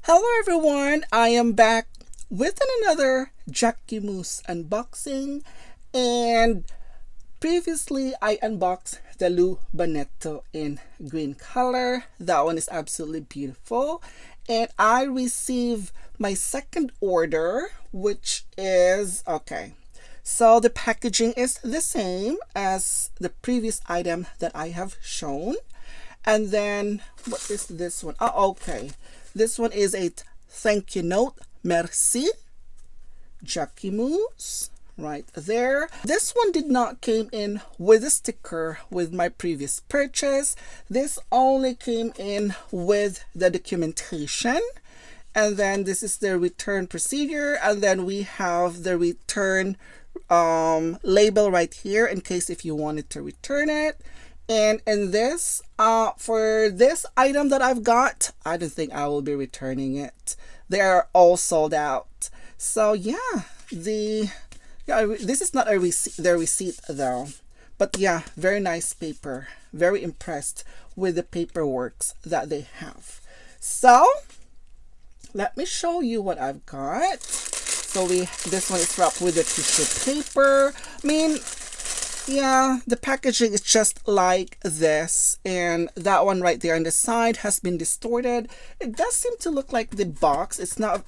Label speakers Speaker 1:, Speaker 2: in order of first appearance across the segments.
Speaker 1: Hello everyone, I am back with another Jacquemus unboxing, and previously I unboxed the Lou Bonetto in green color. That one is absolutely beautiful, and I received my second order, which is okay. So the packaging is the same as the previous item that I have shown. And then, what is this one? Oh, okay. This one is a thank you note. Merci. Jacquemus. Right there. This one did not came in with a sticker with my previous purchase. This only came in with the documentation. And then this is the return procedure. And then we have the return label right here in case if you wanted to return it. And in this, for this item that I've got, I don't think I will be returning it. They are all sold out. So yeah, this is not a receipt, the receipt though. But yeah, very nice paper. Very impressed with the paperwork that they have. So let me show you what I've got. So this one is wrapped with a tissue paper. I mean, yeah, the packaging is just like this, and that one right there on the side has been distorted. It does seem to look like the box. It's not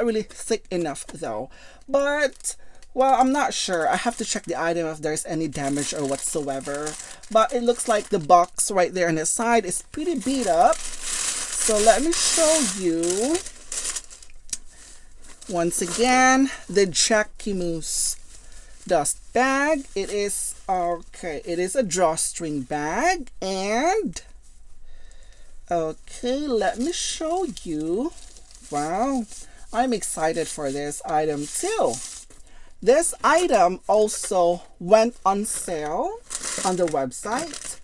Speaker 1: really thick enough though. But well, I'm not sure. I have to check the item if there's any damage or whatsoever. But it looks like the box right there on the side is pretty beat up. So let me show you once again the Jacquemus dust bag. It is okay. It is a drawstring bag, and okay, let me show you. Wow, I'm excited for this item too. This item also went on sale on the website.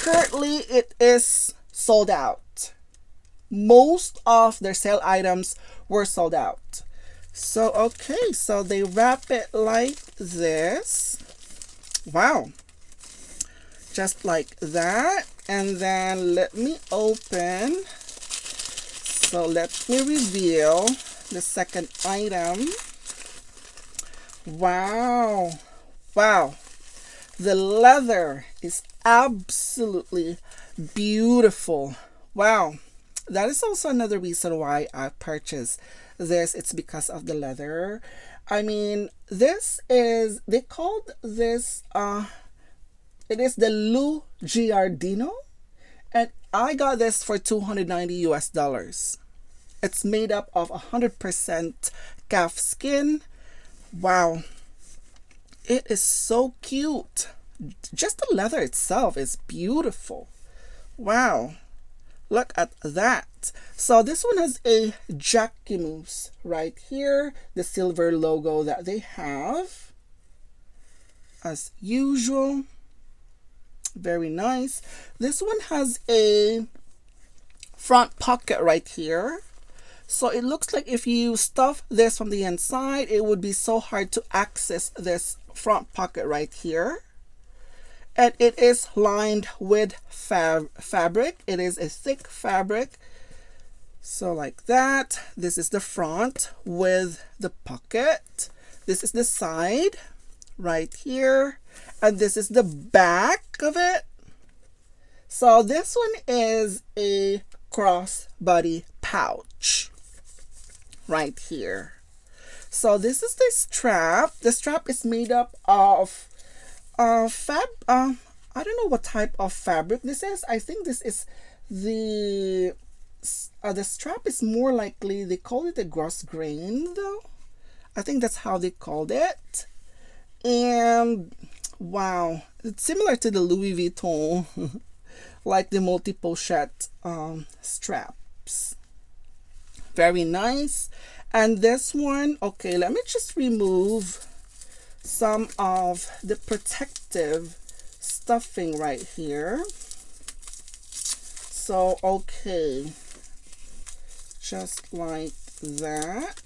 Speaker 1: Currently, it is sold out. Most of their sale items were sold out. So okay, so they wrap it like this. Wow, just like that. And then let me open. So let me reveal the second item. Wow, wow, the leather is absolutely beautiful. Wow, that is also another reason why I purchased this. It's because of the leather. I mean, this is, they called this it is the Lou Giardino, and I got this for $290 US. It's made up of 100% calf skin. Wow, it is so cute. Just the leather itself is beautiful. Wow, look at that. So this one has a Jacquemus right here, the silver logo that they have as usual. Very nice. This one has a front pocket right here. So it looks like if you stuff this from the inside, it would be so hard to access this front pocket right here. And it is lined with fabric. It is a thick fabric. So like that. This is the front with the pocket. This is the side right here. And this is the back of it. So this one is a crossbody pouch right here. So this is the strap. The strap is made up of I don't know what type of fabric this is. I think this is the strap is more likely, they call it a gross grain though. I think that's how they called it. And wow, it's similar to the Louis Vuitton like the multi-pochette straps. Very nice. And this one, okay, let me just remove some of the protective stuffing right here. So okay, just like that.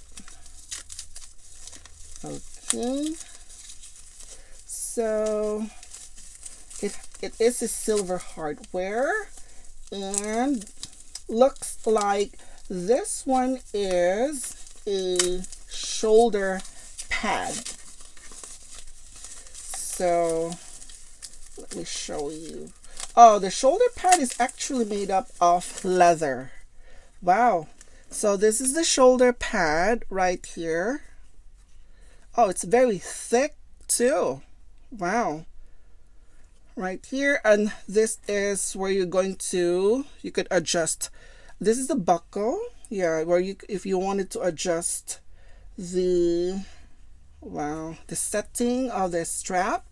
Speaker 1: Okay, so it is a silver hardware, and looks like This one is a shoulder pad. So let me show you. Oh, the shoulder pad is actually made up of leather. Wow. So this is the shoulder pad right here. Oh, it's very thick too. Wow. Right here, and this is where you could adjust. This is the buckle, yeah, where if you wanted to adjust the, wow, the setting of the strap.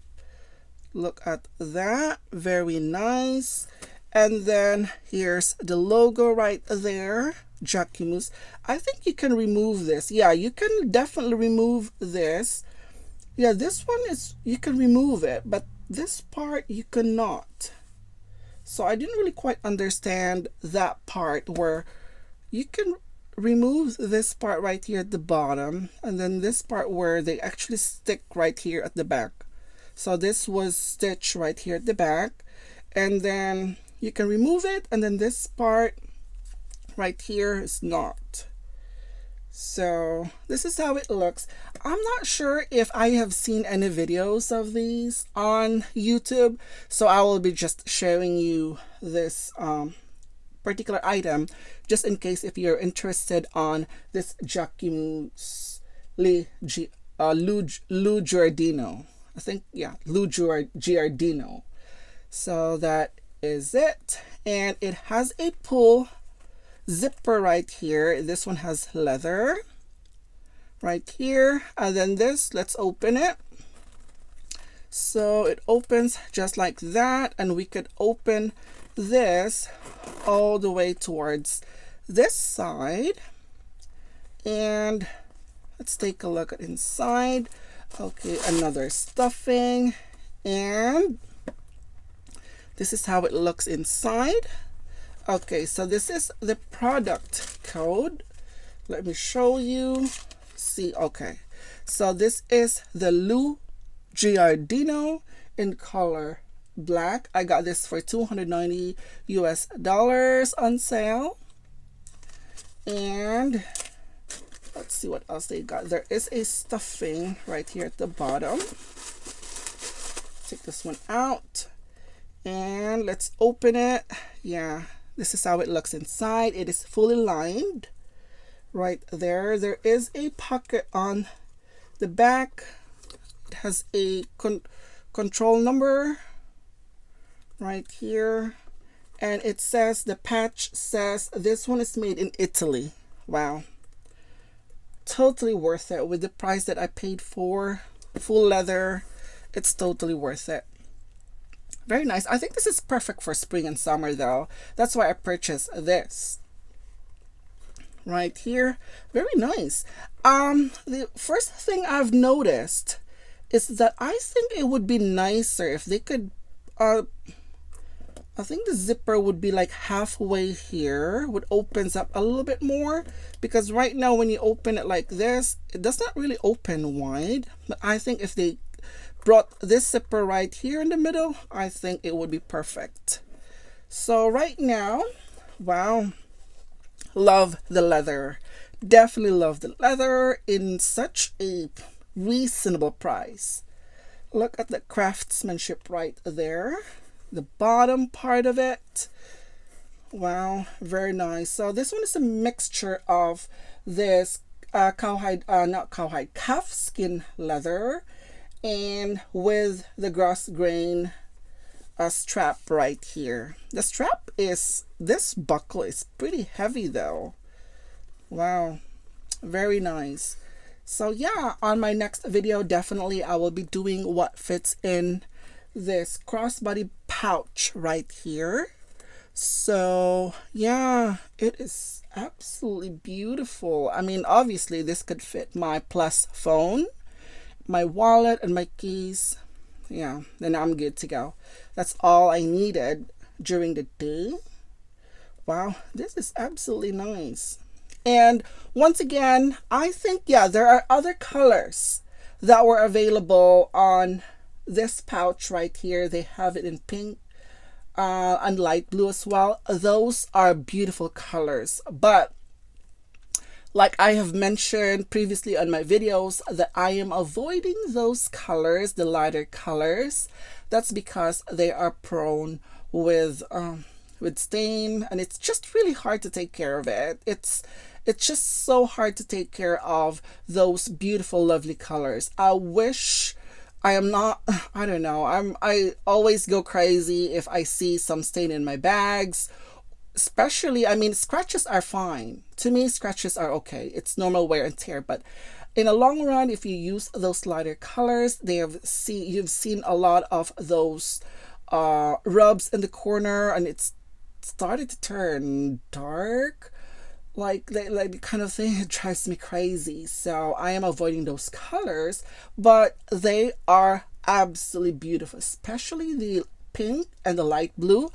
Speaker 1: Look at that, very nice. And then here's the logo right there, Jacquemus. I think you can remove this. Yeah, you can definitely remove this. Yeah, this one is, you can remove it, but this part you cannot. So I didn't really quite understand that part where you can remove this part right here at the bottom, and then this part where they actually stick right here at the back. So this was stitched right here at the back, and then you can remove it, and then this part right here is not. So this is how it looks. I'm not sure if I have seen any videos of these on YouTube, so I will be just showing you this particular item just in case if you're interested on this Jacquemus Lou Giardino. I think, yeah, Lou Giardino. So that is it, and it has a pull zipper right here. This one has leather right here, and then this, let's open it. So it opens just like that, and we could open this all the way towards this side, and let's take a look at inside. Okay, another stuffing, and this is how it looks inside. Okay, so this is the product code. Let me show you. See, okay. So this is the Lou Giardino in color black. I got this for $290 US on sale. And let's see what else they got. There is a stuffing right here at the bottom. Take this one out. And let's open it. Yeah. This is how it looks inside. It is fully lined right there. There is a pocket on the back. It has a control number right here. And it says, the patch says this one is made in Italy. Wow. Totally worth it with the price that I paid for. Full leather. It's totally worth it. Very nice. I think this is perfect for spring and summer though. That's why I purchased this. Right here. Very nice. The first thing I've noticed is that I think it would be nicer if they could, I think the zipper would be like halfway here, would opens up a little bit more, because right now when you open it like this, it does not really open wide. But I think if they brought this zipper right here in the middle, I think it would be perfect. So right now, wow, love the leather. Definitely love the leather in such a reasonable price. Look at the craftsmanship right there. The bottom part of it. Wow, very nice. So this one is a mixture of this calf skin leather, and with the gross grain strap right here. The strap is, this buckle is pretty heavy though. Wow, very nice. So yeah, on my next video, definitely I will be doing what fits in this crossbody pouch right here. So yeah, it is absolutely beautiful. I mean, obviously this could fit my Plus phone, my wallet, and my keys. Yeah, then I'm good to go. That's all I needed during the day. Wow, this is absolutely nice. And once again, I think, yeah, there are other colors that were available on this pouch right here. They have it in pink and light blue as well. Those are beautiful colors, but Like I have mentioned previously on my videos, that I am avoiding those colors, the lighter colors. That's because they are prone with stain, and it's just really hard to take care of it. It's just so hard to take care of those beautiful, lovely colors. I wish I am not, I don't know. I always go crazy if I see some stain in my bags. Especially, I mean, scratches are fine. To me, scratches are okay. It's normal wear and tear, but in a long run, if you use those lighter colors, you've seen a lot of those rubs in the corner, and it's started to turn dark, like the kind of thing. It drives me crazy. So I am avoiding those colors, but they are absolutely beautiful, especially the pink and the light blue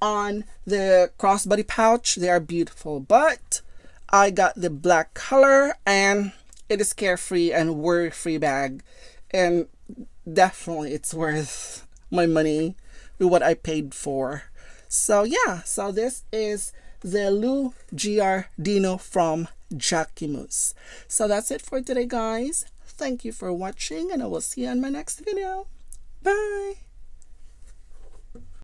Speaker 1: on the crossbody pouch. They are beautiful, but I got the black color, and it is carefree and worry-free bag, and definitely it's worth my money with what I paid for. So yeah, so this is the Lou Giardino from Jacquemus. So that's it for today, guys. Thank you for watching, and I will see you in my next video. Bye.